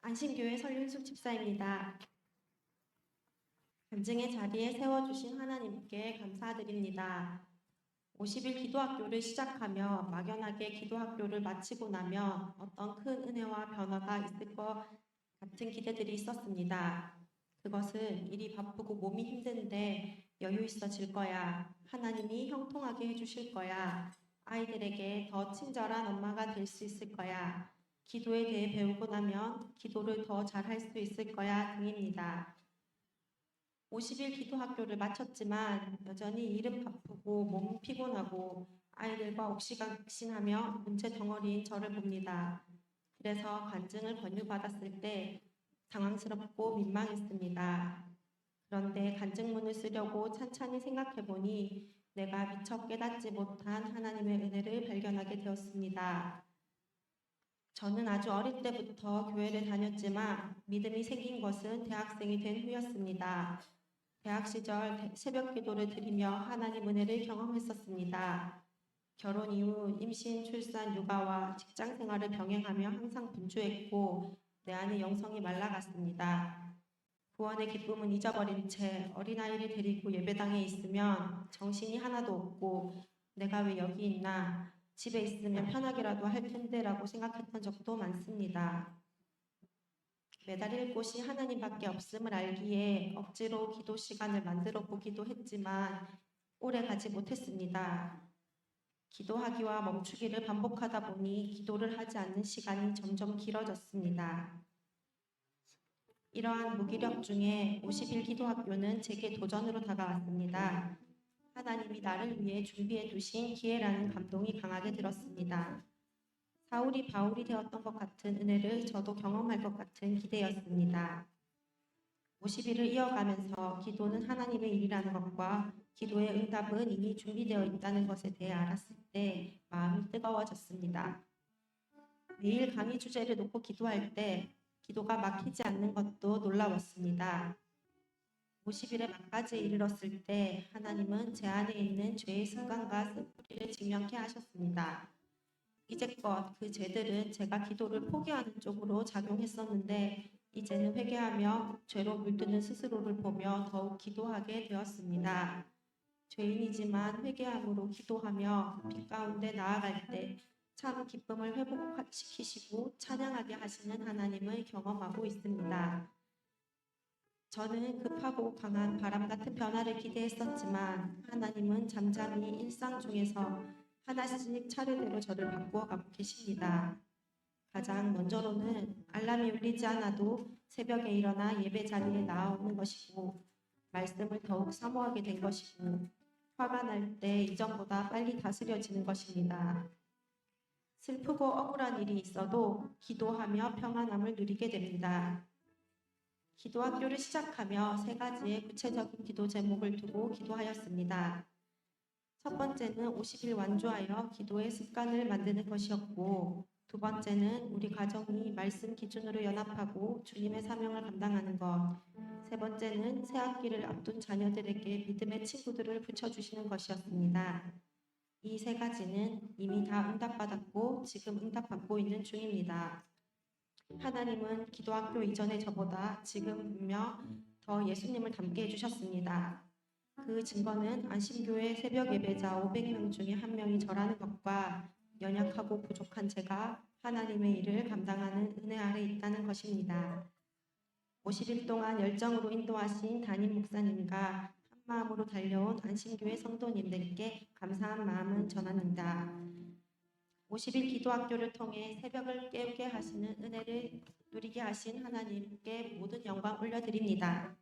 안신교회 설윤숙 집사입니다. 간증의 자리에 세워주신 하나님께 감사드립니다. 50일 기도학교를 시작하며 막연하게 기도학교를 마치고 나면 어떤 큰 은혜와 변화가 있을 것 같은 기대들이 있었습니다. 그것은 일이 바쁘고 몸이 힘든데 여유 있어질 거야. 하나님이 형통하게 해주실 거야. 아이들에게 더 친절한 엄마가 될 수 있을 거야. 기도에 대해 배우고 나면 기도를 더 잘할 수 있을 거야 등입니다. 50일 기도학교를 마쳤지만 여전히 일은 바쁘고 몸은 피곤하고 아이들과 옥신각신하며 문제 덩어리인 저를 봅니다. 그래서 간증을 권유받았을 때 당황스럽고 민망했습니다. 그런데 간증문을 쓰려고 찬찬히 생각해보니 내가 미처 깨닫지 못한 하나님의 은혜를 발견하게 되었습니다. 저는 아주 어릴 때부터 교회를 다녔지만 믿음이 생긴 것은 대학생이 된 후였습니다. 대학 시절 새벽 기도를 드리며 하나님 은혜를 경험했었습니다. 결혼 이후 임신, 출산, 육아와 직장 생활을 병행하며 항상 분주했고 내 안의 영성이 말라갔습니다. 구원의 기쁨은 잊어버린 채 어린아이를 데리고 예배당에 있으면 정신이 하나도 없고 내가 왜 여기 있나, 집에 있으면 편하게라도 할 텐데라고 생각했던 적도 많습니다. 매달릴 곳이 하나님밖에 없음을 알기에 억지로 기도 시간을 만들어 보기도 했지만 오래 가지 못했습니다. 기도하기와 멈추기를 반복하다 보니 기도를 하지 않는 시간이 점점 길어졌습니다. 이러한 무기력 중에 50일 기도학교는 제게 도전으로 다가왔습니다. 하나님이 나를 위해 준비해 두신 기회라는 감동이 강하게 들었습니다. 사울이 바울이 되었던 것 같은 은혜를 저도 경험할 것 같은 기대였습니다. 50일을 이어가면서 기도는 하나님의 일이라는 것과 기도의 응답은 이미 준비되어 있다는 것에 대해 알았을 때 마음이 뜨거워졌습니다. 매일 강의 주제를 놓고 기도할 때 기도가 막히지 않는 것도 놀라웠습니다. 50일의 막바지에 이르렀을 때 하나님은 제 안에 있는 죄의 습관과 쓴뿌리를 직면케 하셨습니다. 이제껏 그 죄들은 제가 기도를 포기하는 쪽으로 작용했었는데 이제는 회개하며 죄로 물드는 스스로를 보며 더욱 기도하게 되었습니다. 죄인이지만 회개함으로 기도하며 빛 가운데 나아갈 때 참 기쁨을 회복시키시고 찬양하게 하시는 하나님을 경험하고 있습니다. 저는 급하고 강한 바람 같은 변화를 기대했었지만 하나님은 잠잠히 일상 중에서 하나씩 차례대로 저를 바꾸어 가고 계십니다. 가장 먼저로는 알람이 울리지 않아도 새벽에 일어나 예배 자리에 나아오는 것이고 말씀을 더욱 사모하게 된 것이고 화가 날 때 이전보다 빨리 다스려지는 것입니다. 슬프고 억울한 일이 있어도 기도하며 평안함을 누리게 됩니다. 기도학교를 시작하며 3가지의 구체적인 기도 제목을 두고 기도하였습니다. 첫 번째는 50일 완주하여 기도의 습관을 만드는 것이었고, 두 번째는 우리 가정이 말씀 기준으로 연합하고 주님의 사명을 감당하는 것, 세 번째는 새학기를 앞둔 자녀들에게 믿음의 친구들을 붙여주시는 것이었습니다. 이 3가지는 이미 다 응답받았고 지금 응답받고 있는 중입니다. 하나님은 기도학교 이전의 저보다 지금 분명 더 예수님을 닮게 해주셨습니다. 그 증거는 안심교회 새벽 예배자 500명 중에 1명이 저라는 것과 연약하고 부족한 제가 하나님의 일을 감당하는 은혜 아래 있다는 것입니다. 50일 동안 열정으로 인도하신 담임 목사님과 한마음으로 달려온 안심교회 성도님들께 감사한 마음은 전합니다. 50일 기도학교를 통해 새벽을 깨우게 하시는 은혜를 누리게 하신 하나님께 모든 영광 올려드립니다.